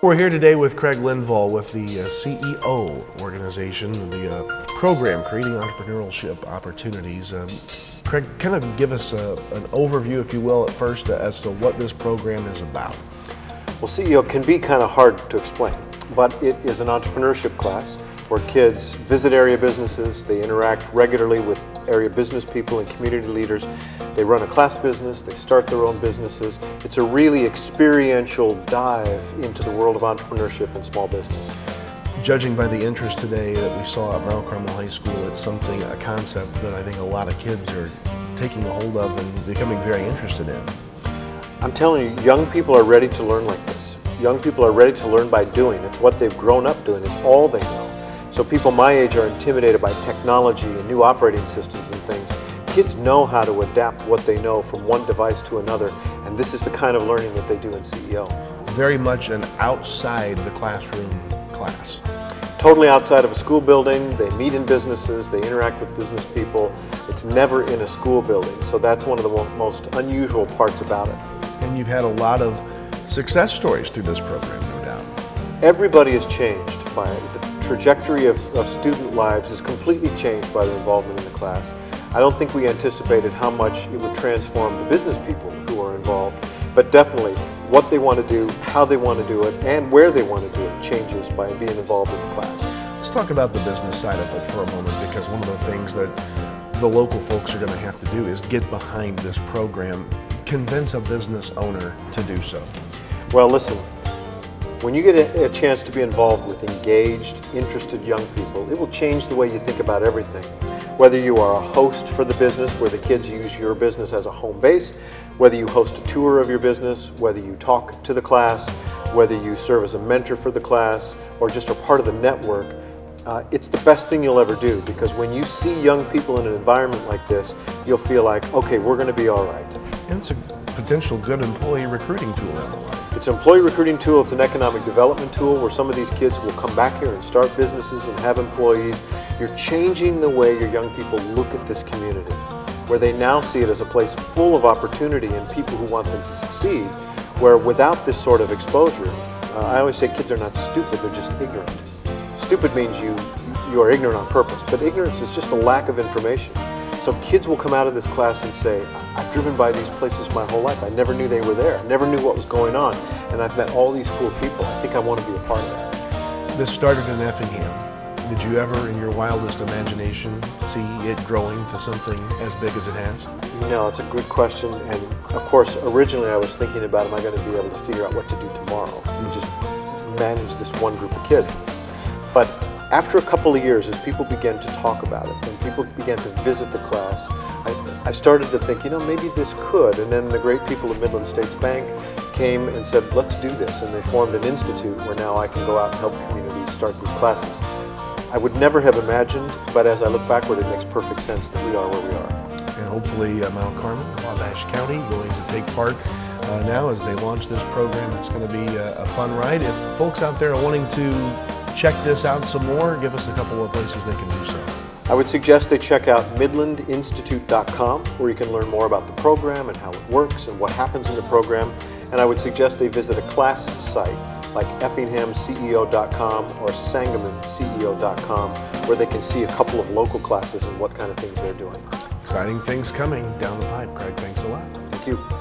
We're here today with Craig Linval with the CEO organization, the program Creating Entrepreneurship Opportunities. Craig, kind of give us an overview, if you will, at first as to what this program is about. Well, CEO can be kind of hard to explain, but it is an entrepreneurship class where kids visit area businesses, they interact regularly with area business people and community leaders. They run a class business, they start their own businesses. It's a really experiential dive into the world of entrepreneurship and small business. Judging by the interest today that we saw at Mount Carmel High School, it's a concept that I think a lot of kids are taking a hold of and becoming very interested in. I'm telling you, young people are ready to learn like this. Young people are ready to learn by doing. It's what they've grown up doing. It's all they know. So people my age are intimidated by technology and new operating systems and things. Kids know how to adapt what they know from one device to another, and this is the kind of learning that they do in CEO. Very much an outside the classroom class. Totally outside of a school building. They meet in businesses, they interact with business people. It's never in a school building, so that's one of the most unusual parts about it. And you've had a lot of success stories through this program, no doubt. Everybody is changed by it. The trajectory of student lives is completely changed by their involvement in the class. I don't think we anticipated how much it would transform the business people who are involved, but definitely what they want to do, how they want to do it, and where they want to do it changes by being involved in the class. Let's talk about the business side of it for a moment, because one of the things that the local folks are going to have to do is get behind this program, convince a business owner to do so. Well, listen, when you get a chance to be involved with engaged, interested young people, it will change the way you think about everything. Whether you are a host for the business, where the kids use your business as a home base, whether you host a tour of your business, whether you talk to the class, whether you serve as a mentor for the class, or just are part of the network, it's the best thing you'll ever do, because when you see young people in an environment like this, you'll feel like, okay, we're going to be all right. And it's a potential good employee recruiting tool down the line. It's an employee recruiting tool, it's an economic development tool where some of these kids will come back here and start businesses and have employees. You're changing the way your young people look at this community, where they now see it as a place full of opportunity and people who want them to succeed, where without this sort of exposure, I always say kids are not stupid, they're just ignorant. Stupid means you are ignorant on purpose, but ignorance is just a lack of information. So kids will come out of this class and say, I've driven by these places my whole life. I never knew they were there. I never knew what was going on. And I've met all these cool people. I think I want to be a part of that. This started in Effingham. Did you ever, in your wildest imagination, see it growing to something as big as it has? No, it's a good question. And of course, originally I was thinking about, am I going to be able to figure out what to do tomorrow and just manage this one group of kids. But after a couple of years, as people began to talk about it and people began to visit the class, I started to think, maybe this could. And then the great people of Midland States Bank came and said, let's do this. And they formed an institute where now I can go out and help communities start these classes. I would never have imagined, but as I look backward, it makes perfect sense that we are where we are. And hopefully Mount Carmel, Wabash County, going to take part now as they launch this program. It's going to be a fun ride. If folks out there are wanting to check this out some more, give us a couple of places they can do so. I would suggest they check out midlandinstitute.com, where you can learn more about the program and how it works and what happens in the program. And I would suggest they visit a class site like effinghamceo.com or sangamonceo.com, where they can see a couple of local classes and what kind of things they're doing. Exciting things coming down the pipe, Craig. Thanks a lot. Thank you.